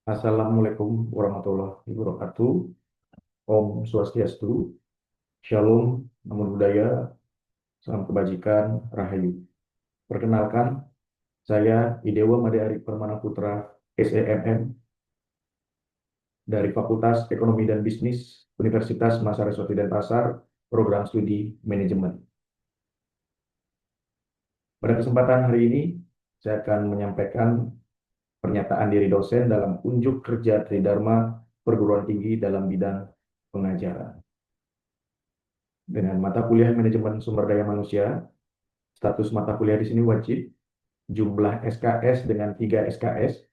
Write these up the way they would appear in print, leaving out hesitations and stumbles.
Assalamualaikum warahmatullahi wabarakatuh. Om Swastiastu, Shalom, Namo Buddhaya, Salam Kebajikan, Rahayu. Perkenalkan, saya Idewa Made Ari Permana Putra, SEMM, dari Fakultas Ekonomi dan Bisnis, Universitas Masareswati Denpasar, Program Studi Manajemen. Pada kesempatan hari ini, saya akan menyampaikan pernyataan diri dosen dalam unjuk kerja Tridharma Perguruan Tinggi dalam bidang pengajaran. Dengan mata kuliah Manajemen Sumber Daya Manusia, status mata kuliah di sini wajib, jumlah SKS dengan 3 SKS,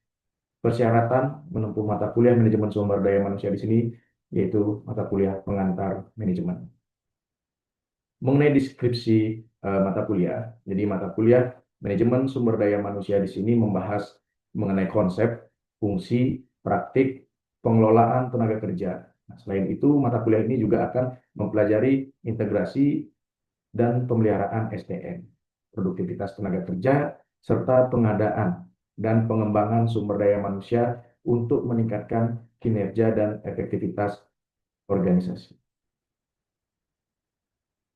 persyaratan menempuh mata kuliah Manajemen Sumber Daya Manusia di sini, yaitu mata kuliah pengantar manajemen. Mengenai deskripsi mata kuliah, jadi mata kuliah Manajemen Sumber Daya Manusia di sini membahas mengenai konsep, fungsi, praktik, pengelolaan tenaga kerja. Nah, selain itu, mata kuliah ini juga akan mempelajari integrasi dan pemeliharaan SDM, produktivitas tenaga kerja, serta pengadaan dan pengembangan sumber daya manusia untuk meningkatkan kinerja dan efektivitas organisasi.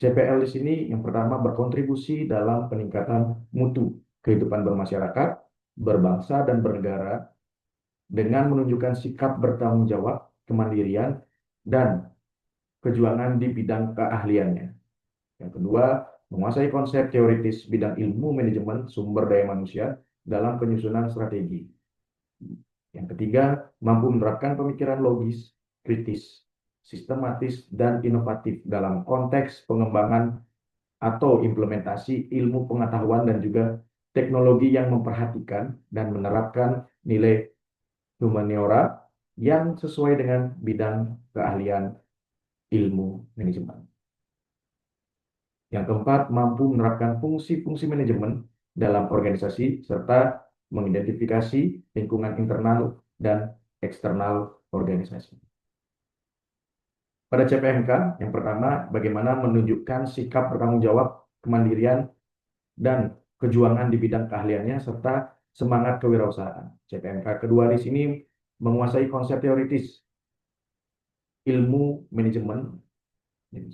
CPL di sini yang pertama berkontribusi dalam peningkatan mutu kehidupan bermasyarakat, berbangsa, dan bernegara dengan menunjukkan sikap bertanggung jawab, kemandirian, dan kejuangan di bidang keahliannya. Yang kedua, menguasai konsep teoritis bidang ilmu manajemen sumber daya manusia dalam penyusunan strategi. Yang ketiga, mampu menerapkan pemikiran logis, kritis, sistematis, dan inovatif dalam konteks pengembangan atau implementasi ilmu pengetahuan dan juga teknologi yang memperhatikan dan menerapkan nilai humaniora yang sesuai dengan bidang keahlian ilmu manajemen. Yang keempat, mampu menerapkan fungsi-fungsi manajemen dalam organisasi serta mengidentifikasi lingkungan internal dan eksternal organisasi. Pada CPMK, yang pertama, bagaimana menunjukkan sikap bertanggung jawab, kemandirian, dan kejuangan di bidang keahliannya, serta semangat kewirausahaan. CPMK kedua di sini menguasai konsep teoritis ilmu manajemen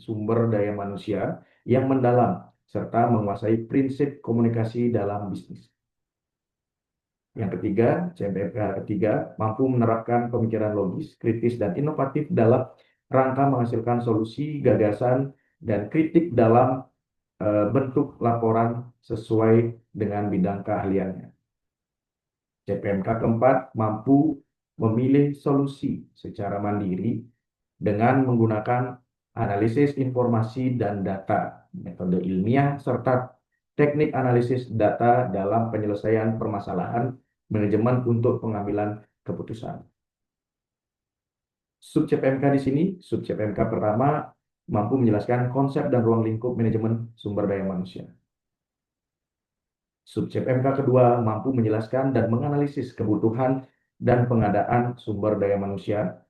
sumber daya manusia yang mendalam, serta menguasai prinsip komunikasi dalam bisnis. Yang ketiga, CPMK ketiga, mampu menerapkan pemikiran logis, kritis, dan inovatif dalam rangka menghasilkan solusi, gagasan, dan kritik dalam bentuk laporan sesuai dengan bidang keahliannya. CPMK keempat, mampu memilih solusi secara mandiri dengan menggunakan analisis informasi dan data, metode ilmiah, serta teknik analisis data dalam penyelesaian permasalahan manajemen untuk pengambilan keputusan. Sub CPMK di sini, sub CPMK pertama mampu menjelaskan konsep dan ruang lingkup manajemen sumber daya manusia. Sub CPMK kedua mampu menjelaskan dan menganalisis kebutuhan dan pengadaan sumber daya manusia.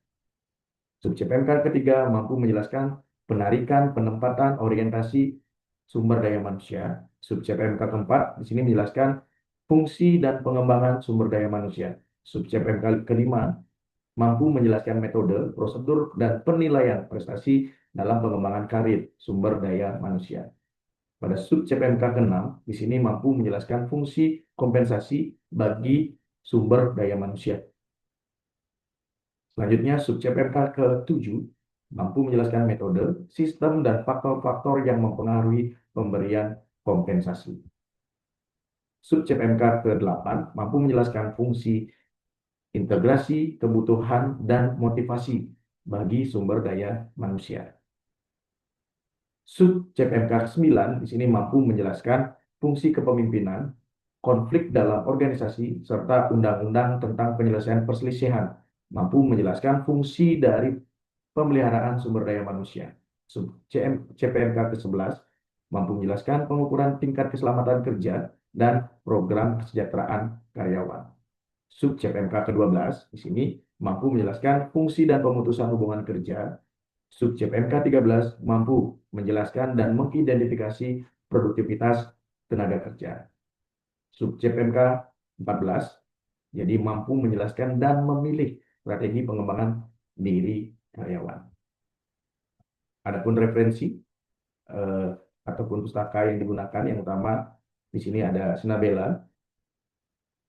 Sub CPMK ketiga mampu menjelaskan penarikan, penempatan, orientasi sumber daya manusia. Sub CPMK keempat di sini menjelaskan fungsi dan pengembangan sumber daya manusia. Sub CPMK kelima mampu menjelaskan metode, prosedur, dan penilaian prestasi dalam pengembangan karir sumber daya manusia. Pada sub CPMK ke-6, di sini mampu menjelaskan fungsi kompensasi bagi sumber daya manusia. Selanjutnya, sub CPMK ke-7 mampu menjelaskan metode, sistem, dan faktor-faktor yang mempengaruhi pemberian kompensasi. Sub CPMK ke-8 mampu menjelaskan fungsi integrasi, kebutuhan, dan motivasi bagi sumber daya manusia. Sub CPMK 9 di sini mampu menjelaskan fungsi kepemimpinan, konflik dalam organisasi, serta undang-undang tentang penyelesaian perselisihan, mampu menjelaskan fungsi dari pemeliharaan sumber daya manusia. Sub CPMK ke-11 mampu menjelaskan pengukuran tingkat keselamatan kerja dan program kesejahteraan karyawan. Sub CPMK ke-12 di sini mampu menjelaskan fungsi dan pemutusan hubungan kerja. Sub CPMK 13 mampu menjelaskan dan mengidentifikasi produktivitas tenaga kerja. Sub CPMK 14 Jadi mampu menjelaskan dan memilih strategi pengembangan diri karyawan. Adapun referensi eh, ataupun pustaka yang digunakan, yang utama di sini ada Sinabela,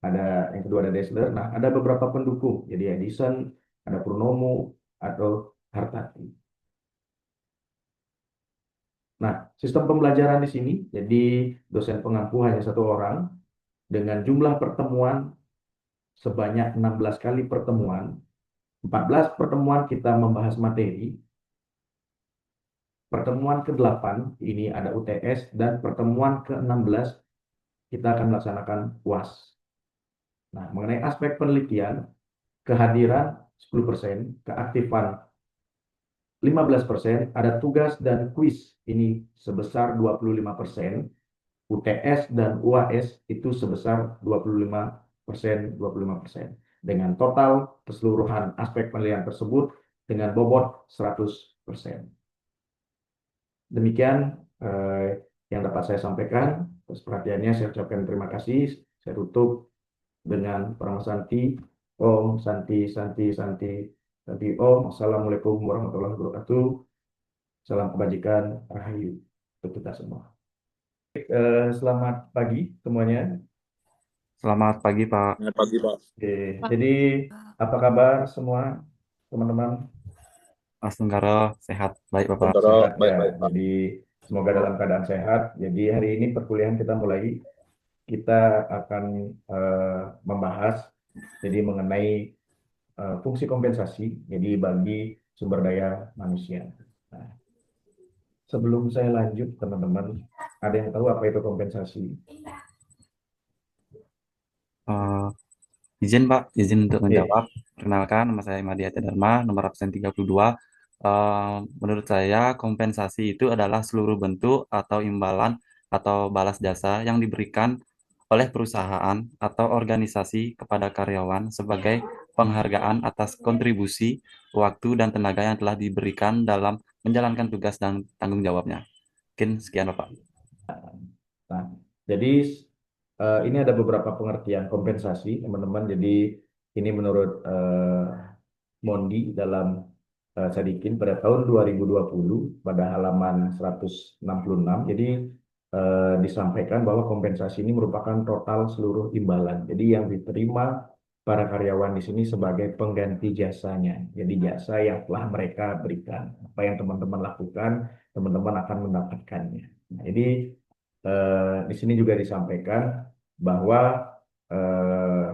ada yang kedua ada Dessler. Nah, ada beberapa pendukung, jadi Edison, ada Purnomo atau Hartati. Nah, sistem pembelajaran di sini, jadi dosen pengampu hanya satu orang dengan jumlah pertemuan sebanyak 16 kali pertemuan. 14 pertemuan kita membahas materi, pertemuan ke-8 ini ada UTS, dan pertemuan ke-16 kita akan melaksanakan UAS. Nah, mengenai aspek penelitian, kehadiran 10%, keaktifan 15%, ada tugas dan kuis ini sebesar 25%, UTS dan UAS itu sebesar 25%, 25%. Dengan total keseluruhan aspek penilaian tersebut dengan bobot 100%. Demikian yang dapat saya sampaikan. Atas perhatiannya saya ucapkan terima kasih. Saya tutup dengan Parama Santi. Om Santi Santi Santi Santi Om. Assalamualaikum warahmatullahi wabarakatuh. Salam kebajikan, rahayu untuk kita semua. Selamat pagi semuanya. Selamat pagi, Pak. Selamat pagi, Pak. Oke, jadi apa kabar semua teman-teman? Mas Tenggara, sehat. Baik, Bapak. Sementara Sehat ya. baik-baik, Pak. Jadi semoga dalam keadaan sehat. Jadi hari ini perkuliahan kita mulai. Kita akan membahas jadi mengenai fungsi kompensasi. Jadi bagi sumber daya manusia. Nah, sebelum saya lanjut, teman-teman, ada yang tahu apa itu kompensasi? Eh, izin, Pak. Izin untuk Oke. menjawab. Perkenalkan, nama saya Madi Dharma, nomor absen 32. Menurut saya, kompensasi itu adalah seluruh bentuk atau imbalan atau balas jasa yang diberikan oleh perusahaan atau organisasi kepada karyawan sebagai penghargaan atas kontribusi, waktu, dan tenaga yang telah diberikan dalam menjalankan tugas dan tanggung jawabnya. Mungkin sekian, Bapak. Nah, jadi ini ada beberapa pengertian kompensasi, teman-teman. Jadi ini menurut Mondi dalam Sadikin pada tahun 2020 pada halaman 166. Jadi disampaikan bahwa kompensasi ini merupakan total seluruh imbalan. Jadi yang diterima para karyawan di sini sebagai pengganti jasanya. Jadi jasa yang telah mereka berikan. Apa yang teman-teman lakukan, teman-teman akan mendapatkannya. Nah, jadi di sini juga disampaikan bahwa eh,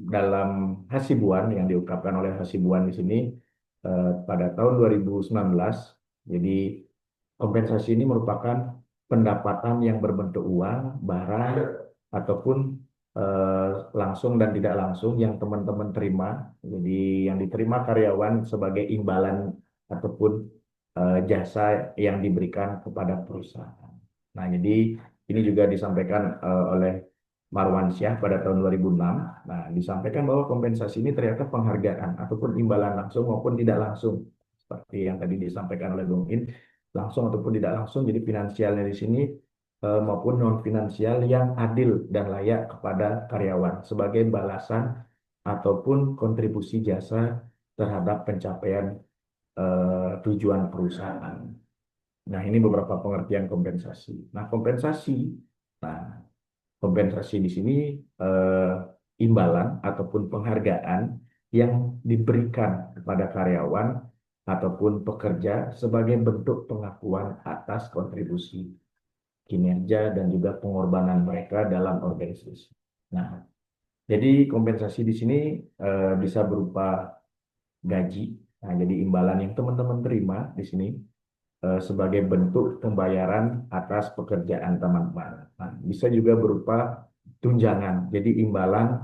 dalam Hasibuan yang diungkapkan oleh Hasibuan di sini pada tahun 2019, jadi kompensasi ini merupakan pendapatan yang berbentuk uang, barang, ataupun langsung dan tidak langsung yang teman-teman terima. Jadi yang diterima karyawan sebagai imbalan ataupun jasa yang diberikan kepada perusahaan. Nah, jadi ini juga disampaikan oleh Marwansyah pada tahun 2006. Nah, disampaikan bahwa kompensasi ini ternyata penghargaan ataupun imbalan langsung maupun tidak langsung. Seperti yang tadi disampaikan oleh Bung In, langsung ataupun tidak langsung, jadi finansialnya di sini maupun non finansial yang adil dan layak kepada karyawan sebagai balasan ataupun kontribusi jasa terhadap pencapaian tujuan perusahaan. Nah, ini beberapa pengertian kompensasi. Nah, kompensasi di sini eh, imbalan ataupun penghargaan yang diberikan kepada karyawan ataupun pekerja sebagai bentuk pengakuan atas kontribusi kinerja dan juga pengorbanan mereka dalam organisasi. Nah, jadi kompensasi di sini bisa berupa gaji. Nah, jadi imbalan yang teman-teman terima di sini sebagai bentuk pembayaran atas pekerjaan teman-teman. Nah, bisa juga berupa tunjangan, jadi imbalan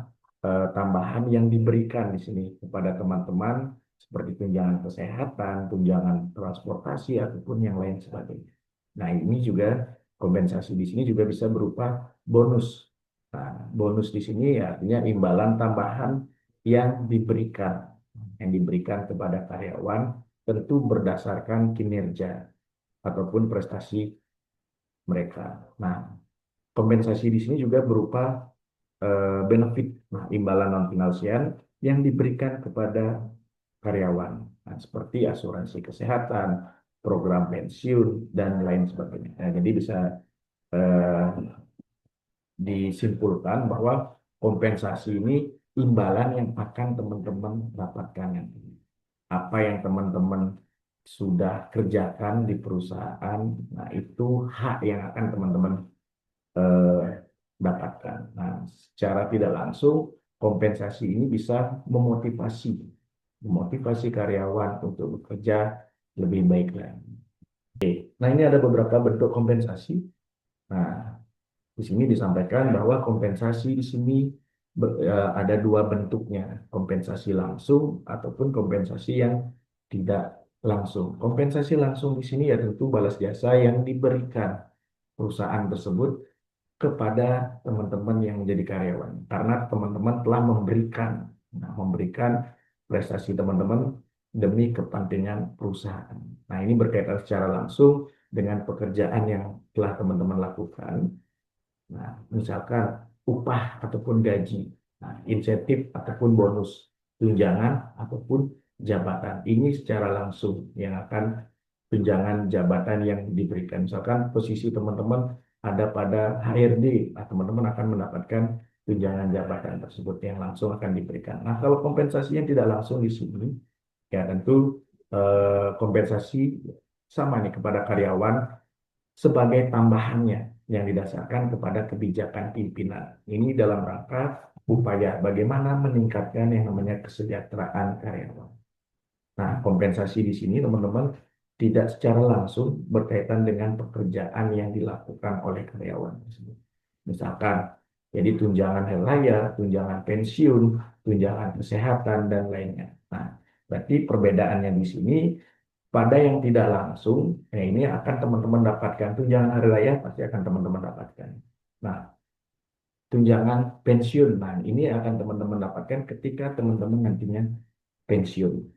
tambahan yang diberikan di sini kepada teman-teman seperti tunjangan kesehatan, tunjangan transportasi ataupun yang lain sebagainya. Nah, ini juga kompensasi di sini juga bisa berupa bonus. Nah, bonus di sini artinya imbalan tambahan yang diberikan kepada karyawan tentu berdasarkan kinerja ataupun prestasi mereka. Nah, kompensasi di sini juga berupa benefit, nah, imbalan non finansial yang diberikan kepada karyawan, nah, seperti asuransi kesehatan, program pensiun dan lain sebagainya. Nah, jadi bisa eh, disimpulkan bahwa kompensasi ini imbalan yang akan teman-teman dapatkan nanti. Apa yang teman-teman sudah kerjakan di perusahaan, nah itu hak yang akan teman-teman eh, dapatkan. Nah, secara tidak langsung kompensasi ini bisa memotivasi, memotivasi karyawan untuk bekerja lebih baik lagi. Nah, ini ada beberapa bentuk kompensasi. Nah, di sini disampaikan bahwa kompensasi di sini ada dua bentuknya, kompensasi langsung ataupun kompensasi yang tidak langsung. Kompensasi langsung di sini ya tentu balas jasa yang diberikan perusahaan tersebut kepada teman-teman yang menjadi karyawan, karena teman-teman telah memberikan, nah, memberikan prestasi teman-teman demi kepentingan perusahaan. Nah, ini berkaitan secara langsung dengan pekerjaan yang telah teman-teman lakukan. Nah, misalkan upah ataupun gaji, nah, insentif ataupun bonus, tunjangan ataupun jabatan. Ini secara langsung yang akan tunjangan jabatan yang diberikan. Misalkan posisi teman-teman ada pada HRD, nah, teman-teman akan mendapatkan tunjangan jabatan tersebut yang langsung akan diberikan. Nah, kalau kompensasi yang tidak langsung di sini, ya tentu kompensasi sama nih kepada karyawan sebagai tambahannya yang didasarkan kepada kebijakan pimpinan. Ini dalam rangka upaya bagaimana meningkatkan yang namanya kesejahteraan karyawan. Nah, kompensasi di sini teman-teman tidak secara langsung berkaitan dengan pekerjaan yang dilakukan oleh karyawan tersebut. Misalkan, jadi tunjangan hari raya, tunjangan pensiun, tunjangan kesehatan, dan lainnya. Nah, berarti perbedaannya di sini pada yang tidak langsung, ini akan teman-teman dapatkan. Tunjangan hari raya pasti akan teman-teman dapatkan. Nah, tunjangan pensiun, nah ini akan teman-teman dapatkan ketika teman-teman nantinya pensiun.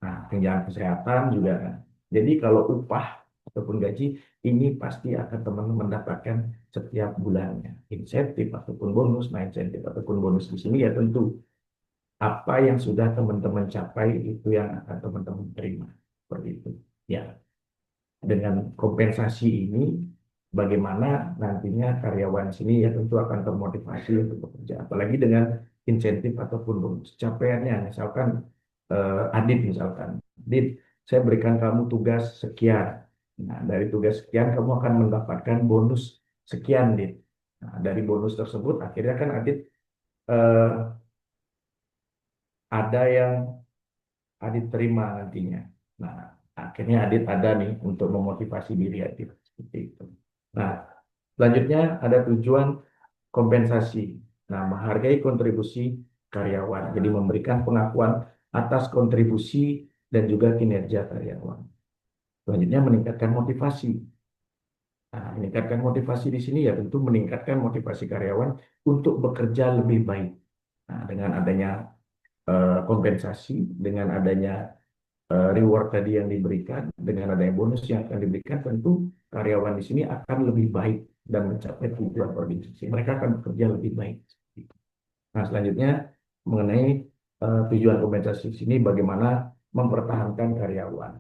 Nah, tunjangan kesehatan juga kan. Jadi kalau upah ataupun gaji ini pasti akan teman-teman mendapatkan setiap bulannya. Insentif ataupun bonus, nah insentif ataupun bonus di sini ya tentu apa yang sudah teman-teman capai itu yang akan teman-teman terima. Seperti itu. Ya, dengan kompensasi ini bagaimana nantinya karyawan sini ya tentu akan termotivasi untuk bekerja. Apalagi dengan insentif ataupun bonus. Capaiannya misalkan Adit misalkan, Adit, saya berikan kamu tugas sekian. Nah, dari tugas sekian kamu akan mendapatkan bonus sekian, Dit. Nah, dari bonus tersebut akhirnya kan Adit eh, ada yang Adit terima nantinya. Nah, akhirnya Adit ada nih untuk memotivasi diri Adit seperti itu. Nah, selanjutnya ada tujuan kompensasi. Nah, menghargai kontribusi karyawan. Jadi memberikan pengakuan atas kontribusi dan juga kinerja karyawan. Selanjutnya meningkatkan motivasi. Nah, meningkatkan motivasi di sini ya tentu meningkatkan motivasi karyawan untuk bekerja lebih baik. Nah, dengan adanya kompensasi, dengan adanya reward tadi yang diberikan, dengan adanya bonus yang akan diberikan, tentu karyawan di sini akan lebih baik dan mencapai tujuan organisasi. Mereka akan bekerja lebih baik. Nah, selanjutnya mengenai tujuan kompensasi di sini bagaimana mempertahankan karyawan.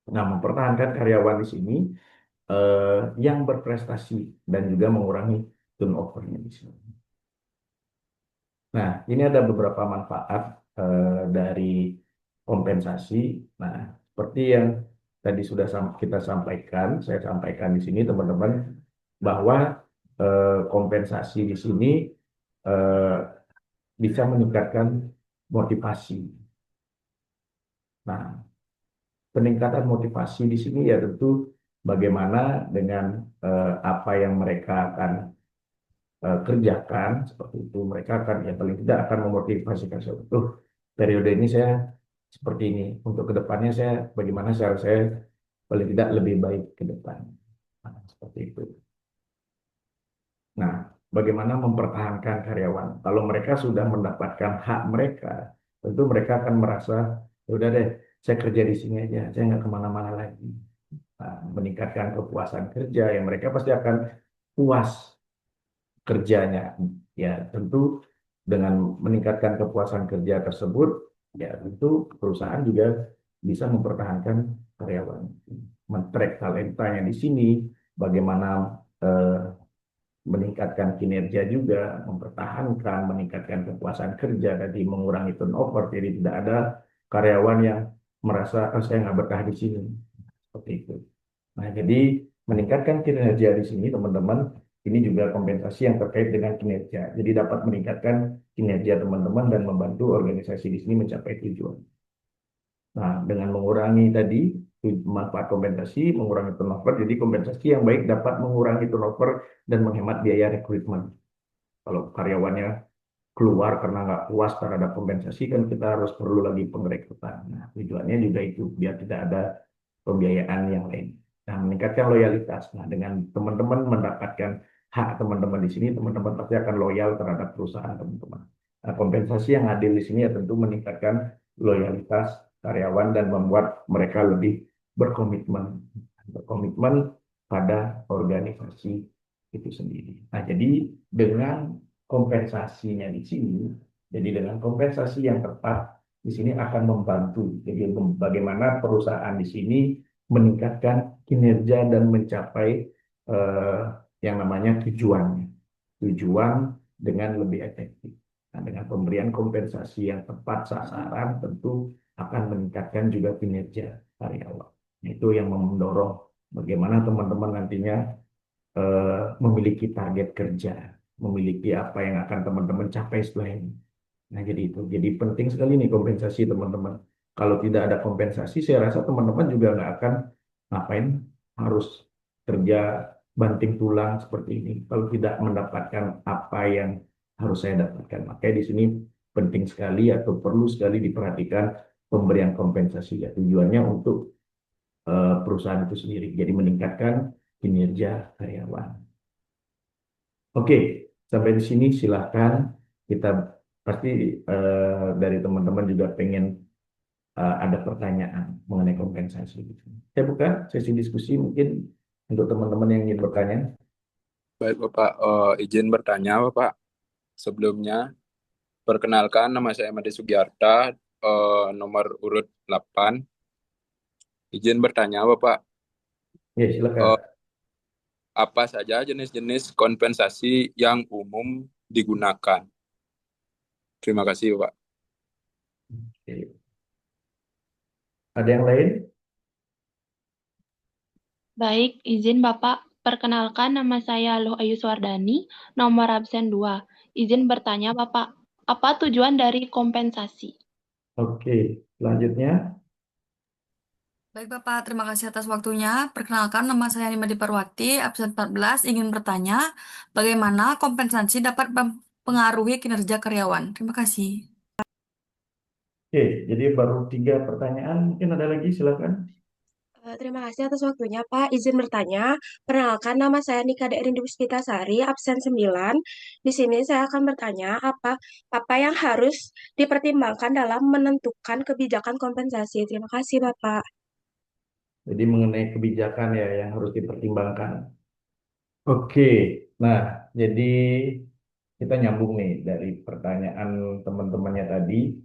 Nah, mempertahankan karyawan di sini yang berprestasi dan juga mengurangi turnover-nya di sini. Nah, ini ada beberapa manfaat dari kompensasi. Nah, seperti yang tadi sudah kita sampaikan, saya sampaikan di sini teman-teman bahwa kompensasi di sini eh, bisa meningkatkan motivasi. Nah, peningkatan motivasi di sini ya tentu bagaimana dengan apa yang mereka akan kerjakan seperti itu. Mereka akan ya paling tidak akan memotivasikan saya. Periode ini saya seperti ini. Untuk kedepannya saya bagaimana cara saya paling tidak lebih baik ke depan. Nah, seperti itu. Nah, bagaimana mempertahankan karyawan? Kalau mereka sudah mendapatkan hak mereka, tentu mereka akan merasa, "Ya udah deh, saya kerja di sini aja, saya nggak kemana-mana lagi." Nah, meningkatkan kepuasan kerja, yang mereka pasti akan puas kerjanya. Ya, tentu dengan meningkatkan kepuasan kerja tersebut, ya tentu perusahaan juga bisa mempertahankan karyawan. Men-track talentanya di sini, bagaimana eh, meningkatkan kinerja juga, mempertahankan, meningkatkan kepuasan kerja, jadi mengurangi turnover, jadi tidak ada karyawan yang merasa, "Oh, saya nggak betah di sini." Seperti itu. Nah, jadi meningkatkan kinerja di sini, teman-teman, ini juga kompensasi yang terkait dengan kinerja. Jadi dapat meningkatkan kinerja teman-teman dan membantu organisasi di sini mencapai tujuan. Nah, dengan mengurangi tadi manfaat kompensasi, mengurangi turnover, jadi kompensasi yang baik dapat mengurangi turnover dan menghemat biaya rekrutmen. Kalau karyawannya keluar karena nggak puas terhadap kompensasi, kan kita harus perlu lagi pengrekrutan. Nah, tujuannya juga itu, biar tidak ada pembiayaan yang lain. Nah, meningkatkan loyalitas. Nah, dengan teman-teman mendapatkan hak teman-teman di sini, teman-teman pasti akan loyal terhadap perusahaan teman-teman. Nah, kompensasi yang adil di sini ya tentu meningkatkan loyalitas karyawan dan membuat mereka lebih berkomitmen, berkomitmen pada organisasi itu sendiri. Nah, jadi dengan kompensasinya di sini, jadi dengan kompensasi yang tepat di sini akan membantu. Jadi bagaimana perusahaan di sini meningkatkan kinerja dan mencapai eh, yang namanya tujuannya. Tujuan dengan lebih efektif. Nah, dengan pemberian kompensasi yang tepat sasaran tentu akan meningkatkan juga kinerja karyawan. Itu yang mendorong bagaimana teman-teman nantinya memiliki target kerja, memiliki apa yang akan teman-teman capai setelah ini. Nah, jadi itu. Jadi penting sekali nih kompensasi teman-teman. Kalau tidak ada kompensasi, saya rasa teman-teman juga nggak akan ngapain harus kerja banting tulang seperti ini. Kalau tidak mendapatkan apa yang harus saya dapatkan. Makanya di sini penting sekali atau perlu sekali diperhatikan pemberian kompensasi. Ya, tujuannya untuk perusahaan itu sendiri. Jadi meningkatkan kinerja karyawan. Oke, sampai di sini silahkan kita pasti dari teman-teman juga pengen ada pertanyaan mengenai kompensasi. Saya buka sesi diskusi mungkin untuk teman-teman yang ingin bertanya. Baik Bapak, izin bertanya Bapak. Sebelumnya, perkenalkan nama saya Made Sugiarta, nomor urut 8. Izin bertanya Bapak, Ya, silakan. eh, apa saja jenis-jenis kompensasi yang umum digunakan? Terima kasih Bapak. Oke. Ada yang lain? Baik, izin Bapak. Perkenalkan nama saya Luh Ayu Swardani, nomor absen 2. Izin bertanya Bapak, apa tujuan dari kompensasi? Oke, selanjutnya. Baik Bapak, terima kasih atas waktunya. Perkenalkan, nama saya Nima Diparwati, absen 14, ingin bertanya bagaimana kompensasi dapat mempengaruhi kinerja karyawan. Terima kasih. Oke, jadi baru 3 pertanyaan. Mungkin ada lagi, silakan. Terima kasih atas waktunya, Pak. Izin bertanya, perkenalkan nama saya Nika Derin Puspitasari, absen 9. Di sini saya akan bertanya apa yang harus dipertimbangkan dalam menentukan kebijakan kompensasi. Terima kasih, Bapak. Jadi mengenai kebijakan ya yang harus dipertimbangkan. Oke, nah jadi kita nyambung nih dari pertanyaan teman-temannya tadi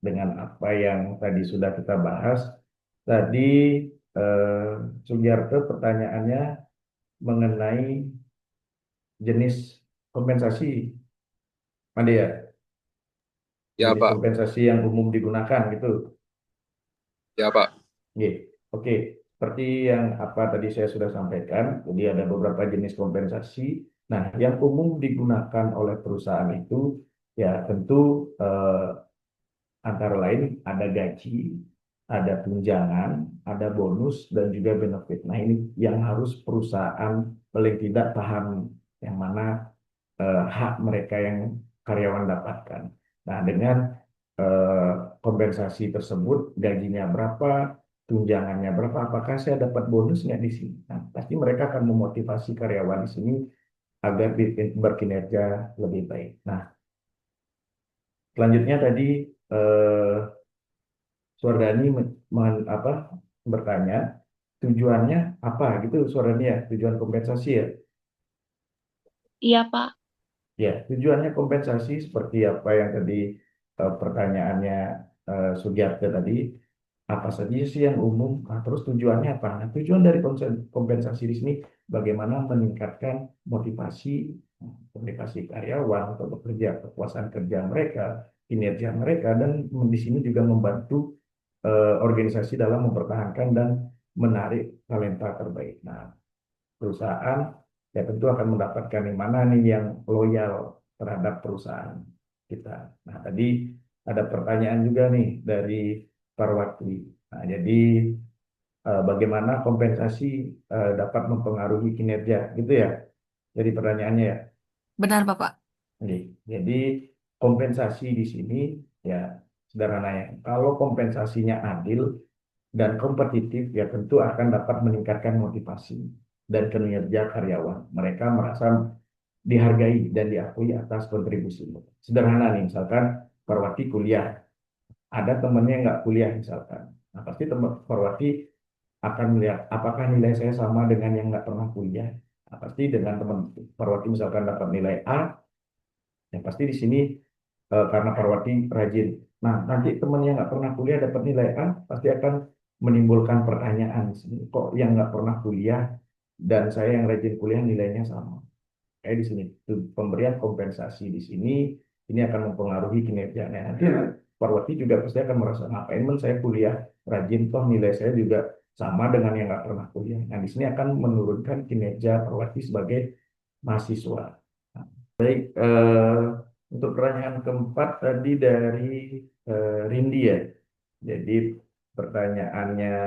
dengan apa yang tadi sudah kita bahas. Tadi eh, Sugiarto pertanyaannya mengenai jenis kompensasi, Made ya, Ya jenis Pak, kompensasi yang umum digunakan gitu. ya Pak. Oke, oke. Seperti yang apa tadi saya sudah sampaikan, jadi ada beberapa jenis kompensasi. Nah, yang umum digunakan oleh perusahaan itu ya tentu antara lain ada gaji, ada tunjangan, ada bonus, dan juga benefit. Nah, ini yang harus perusahaan paling tidak paham yang mana hak mereka yang karyawan dapatkan. Nah, dengan eh, kompensasi tersebut, gajinya berapa, tunjangannya berapa, apakah saya dapat bonus nggak di sini? Nah, pasti mereka akan memotivasi karyawan di sini agar berkinerja lebih baik. Nah, selanjutnya tadi eh, Suardani bertanya tujuannya apa gitu Suardani ya, tujuan kompensasi ya. Iya, Pak. Ya, tujuannya kompensasi seperti apa yang tadi pertanyaannya Sugiarto tadi, apa saja sih yang umum? Nah, terus tujuannya apa? Nah, tujuan dari kompensasi di sini bagaimana meningkatkan motivasi karyawan atau bekerja, kepuasan kerja mereka, kinerja mereka, dan di sini juga membantu organisasi dalam mempertahankan dan menarik talenta terbaik. Nah, perusahaan ya tentu akan mendapatkan yang mana nih yang loyal terhadap perusahaan kita. Nah, tadi ada pertanyaan juga nih dari Parwati. Nah, jadi bagaimana kompensasi dapat mempengaruhi kinerja, gitu ya? Jadi pertanyaannya ya. Benar, Bapak. Oke. Jadi kompensasi di sini ya sederhananya. Kalau kompensasinya adil dan kompetitif ya tentu akan dapat meningkatkan motivasi dan kinerja karyawan. Mereka merasa dihargai dan diakui atas kontribusi. Sederhana nih, misalkan Parwati kuliah, ada temennya nggak kuliah misalkan. Nah, pasti teman Parwati akan melihat apakah nilai saya sama dengan yang nggak pernah kuliah. Nah, pasti dengan teman Parwati misalkan dapat nilai A, ya pasti di sini karena Parwati rajin. Nah, nanti teman yang nggak pernah kuliah dapat nilai A, pasti akan menimbulkan pertanyaan di sini. Kok yang nggak pernah kuliah dan saya yang rajin kuliah nilainya sama? Kayak di sini, pemberian kompensasi di sini ini akan mempengaruhi kinerjanya. Nanti Parwati juga pasti akan merasa, ngapain saya kuliah rajin, toh nilai saya juga sama dengan yang nggak pernah kuliah. Nah, di sini akan menurunkan kinerja Parwati sebagai mahasiswa. Nah, baik, untuk pertanyaan keempat tadi dari Rindi ya. Jadi pertanyaannya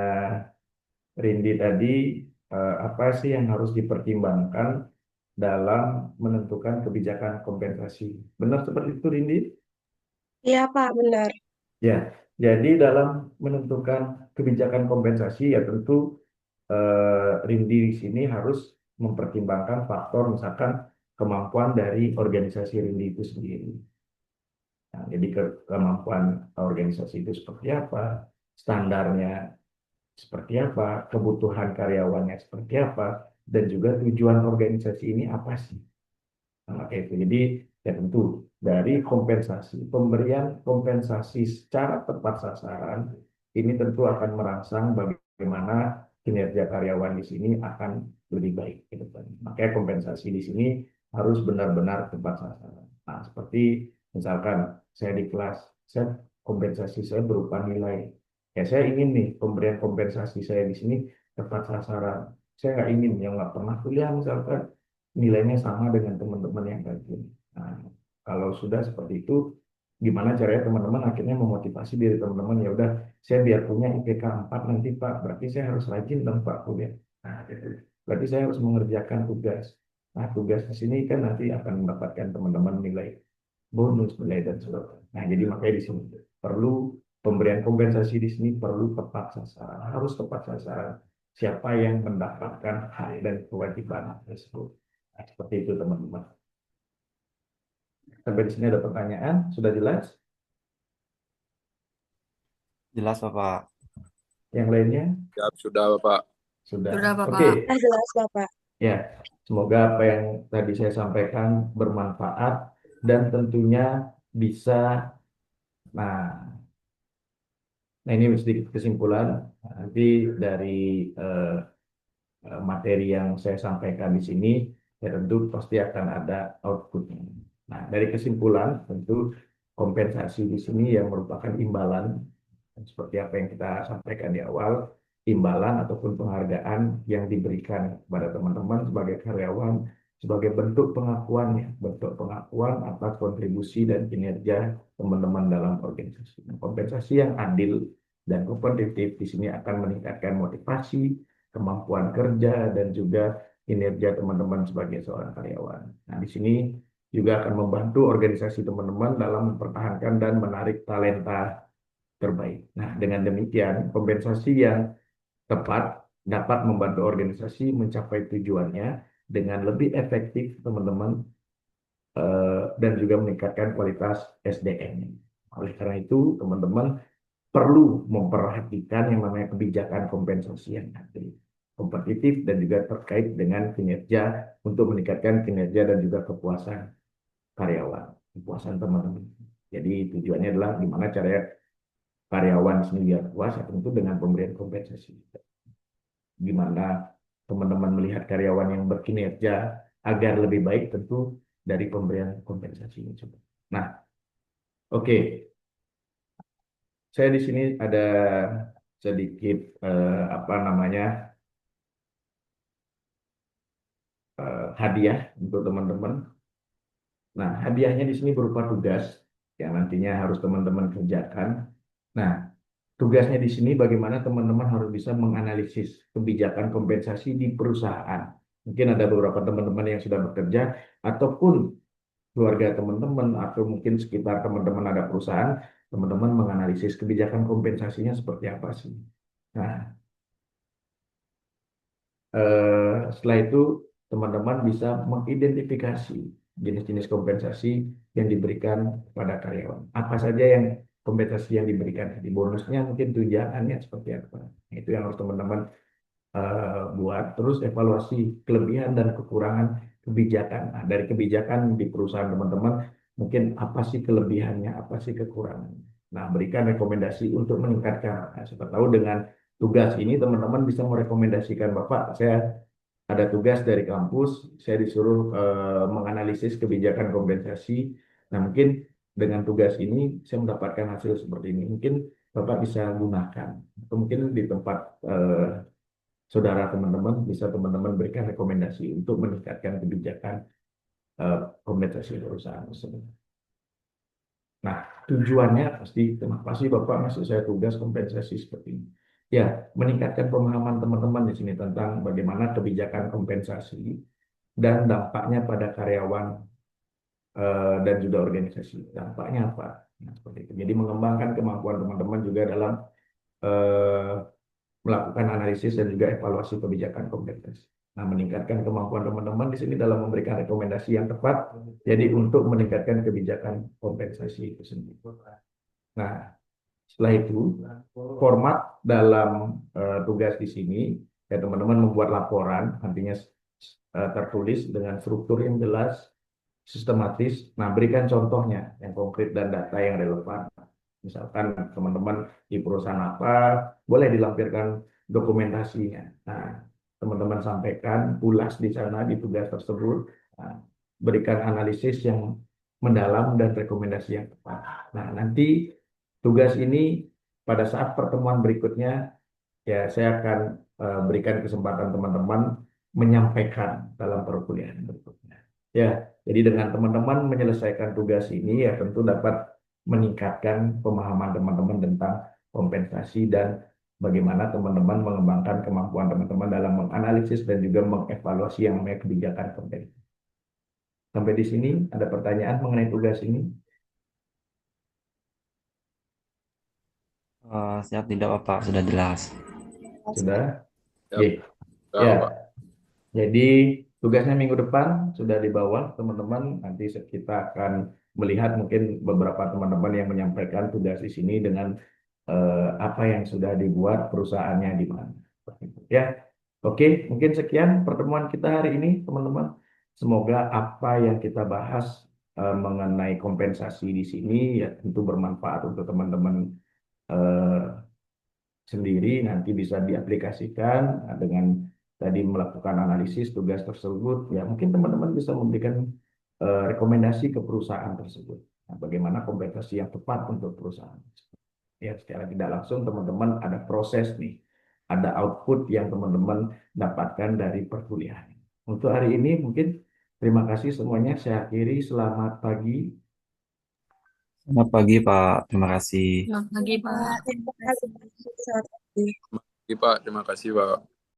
Rindi tadi, apa sih yang harus dipertimbangkan dalam menentukan kebijakan kompensasi? Benar seperti itu, Rindi? Iya, Pak, benar. Ya, jadi dalam menentukan kebijakan kompensasi ya tentu Rindi di sini harus mempertimbangkan faktor misalkan kemampuan dari organisasi Rindi itu sendiri. Nah, jadi kemampuan organisasi itu seperti apa, standarnya seperti apa, kebutuhan karyawannya seperti apa, dan juga tujuan organisasi ini apa sih. Nah, kayak itu. Jadi ya tentu dari kompensasi, pemberian kompensasi secara tepat sasaran ini tentu akan merangsang bagaimana kinerja karyawan di sini akan lebih baik ke depan. Makanya kompensasi di sini harus benar-benar tepat sasaran. Nah, seperti misalkan saya di kelas, saya kompensasi saya berupa nilai. Ya saya ingin nih pemberian kompensasi saya di sini tepat sasaran. Saya nggak ingin yang nggak pernah kuliah misalkan nilainya sama dengan teman-teman yang rajin. Nah, kalau sudah seperti itu, gimana caranya teman-teman akhirnya memotivasi diri teman-teman, ya udah saya biar punya IPK 4 nanti Pak, berarti saya harus rajin dong Pak kuliah. Nah, gitu. Berarti saya harus mengerjakan tugas. Nah, tugas di sini kan nanti akan mendapatkan teman-teman nilai bonus, nilai dan sebagainya. Nah, jadi makanya di sini perlu pemberian kompensasi di sini perlu tepat sasaran, harus tepat sasaran. Siapa yang mendapatkan hak dan kewajiban tersebut. Nah, seperti itu teman-teman. Sampai di sini ada pertanyaan, sudah jelas? Jelas, Bapak. Yang lainnya? Ya, sudah, Bapak. Sudah. Sudah, Bapak. Oke, Jelas, Bapak. ya. Semoga apa yang tadi saya sampaikan bermanfaat dan tentunya bisa, nah, ini sedikit kesimpulan. Nanti dari materi yang saya sampaikan di sini, ya tentu pasti akan ada outputnya. Nah, dari kesimpulan, tentu kompensasi di sini yang merupakan imbalan, seperti apa yang kita sampaikan di awal, imbalan ataupun penghargaan yang diberikan kepada teman-teman sebagai karyawan, sebagai bentuk pengakuan atas kontribusi dan kinerja teman-teman dalam organisasi. Nah, kompensasi yang adil dan kompetitif di sini akan meningkatkan motivasi, kemampuan kerja, dan juga kinerja teman-teman sebagai seorang karyawan. Nah, di sini juga akan membantu organisasi teman-teman dalam mempertahankan dan menarik talenta terbaik. Nah, dengan demikian, kompensasi yang tepat dapat membantu organisasi mencapai tujuannya dengan lebih efektif, teman-teman, dan juga meningkatkan kualitas SDM. Oleh karena itu, teman-teman perlu memperhatikan yang namanya kebijakan kompensasi yang adil, kompetitif, dan juga terkait dengan kinerja untuk meningkatkan kinerja dan juga kepuasan karyawan, kepuasan teman-teman. Jadi tujuannya adalah gimana caranya karyawan sendiri biar puas, ya tentu dengan pemberian kompensasi. Gimana teman-teman melihat karyawan yang berkinerja agar lebih baik, tentu dari pemberian kompensasi ini juga. Nah, oke. Saya di sini ada sedikit apa namanya hadiah untuk teman-teman. Nah, hadiahnya di sini berupa tugas yang nantinya harus teman-teman kerjakan. Nah, tugasnya di sini bagaimana teman-teman harus bisa menganalisis kebijakan kompensasi di perusahaan. Mungkin ada beberapa teman-teman yang sudah bekerja ataupun keluarga teman-teman atau mungkin sekitar teman-teman ada perusahaan, teman-teman menganalisis kebijakan kompensasinya seperti apa sih. Nah, setelah itu teman-teman bisa mengidentifikasi jenis-jenis kompensasi yang diberikan kepada karyawan. Apa saja yang kompensasi yang diberikan, di bonusnya mungkin tunjangannya seperti apa. Itu yang harus teman-teman buat. Terus evaluasi kelebihan dan kekurangan kebijakan. Nah, dari kebijakan di perusahaan teman-teman, mungkin apa sih kelebihannya, apa sih kekurangannya. Nah, berikan rekomendasi untuk meningkatkan. Nah, siapa tahu dengan tugas ini teman-teman bisa merekomendasikan, Bapak, saya ada tugas dari kampus, saya disuruh menganalisis kebijakan kompensasi. Nah, mungkin dengan tugas ini saya mendapatkan hasil seperti ini. Mungkin Bapak bisa gunakan. Atau mungkin di tempat saudara teman-teman, bisa teman-teman berikan rekomendasi untuk meningkatkan kebijakan kompensasi perusahaan tersebut. Nah, tujuannya pasti, kenapa sih Bapak ngasih saya tugas kompensasi seperti ini? Ya, meningkatkan pemahaman teman-teman di sini tentang bagaimana kebijakan kompensasi dan dampaknya pada karyawan dan juga organisasi. Dampaknya apa? Nah, seperti itu. Jadi mengembangkan kemampuan teman-teman juga dalam melakukan analisis dan juga evaluasi kebijakan kompensasi. Nah, meningkatkan kemampuan teman-teman di sini dalam memberikan rekomendasi yang tepat, jadi untuk meningkatkan kebijakan kompensasi itu sendiri. Nah, setelah itu, format dalam tugas di sini, ya teman-teman membuat laporan, nantinya tertulis dengan struktur yang jelas, sistematis. Nah, berikan contohnya yang konkret dan data yang relevan. Misalkan teman-teman di perusahaan apa, boleh dilampirkan dokumentasinya. Nah, teman-teman sampaikan, ulas di sana di tugas tersebut. Nah, berikan analisis yang mendalam dan rekomendasi yang tepat. Nah, nanti tugas ini pada saat pertemuan berikutnya, ya saya akan berikan kesempatan teman-teman menyampaikan dalam perkuliahan berikutnya. Ya, jadi dengan teman-teman menyelesaikan tugas ini, ya tentu dapat meningkatkan pemahaman teman-teman tentang kompensasi dan bagaimana teman-teman mengembangkan kemampuan teman-teman dalam menganalisis dan juga mengevaluasi yang namanya kebijakan kompensasi. Sampai di sini ada pertanyaan mengenai tugas ini? Siap tidak Bapak, sudah jelas. Sudah? Ya, Oke. ya, Ya. Pak. Jadi tugasnya minggu depan sudah di bawah teman-teman. Nanti kita akan melihat mungkin beberapa teman-teman yang menyampaikan tugas di sini dengan apa yang sudah dibuat perusahaannya di mana. Ya, oke. Mungkin sekian pertemuan kita hari ini, teman-teman. Semoga apa yang kita bahas mengenai kompensasi di sini ya tentu bermanfaat untuk teman-teman sendiri, nanti bisa diaplikasikan dengan tadi melakukan analisis tugas tersebut. Ya, mungkin teman-teman bisa memberikan rekomendasi ke perusahaan tersebut. Nah, bagaimana kompensasi yang tepat untuk perusahaan. Ya, secara tidak langsung teman-teman ada proses nih, ada output yang teman-teman dapatkan dari perkuliahan. Untuk hari ini mungkin terima kasih semuanya. Saya akhiri. Selamat pagi. Selamat pagi Pak, terima kasih. Selamat pagi, Pak. Terima kasih. Selamat pagi. Terima kasih, Pak. Terima kasih, Pak.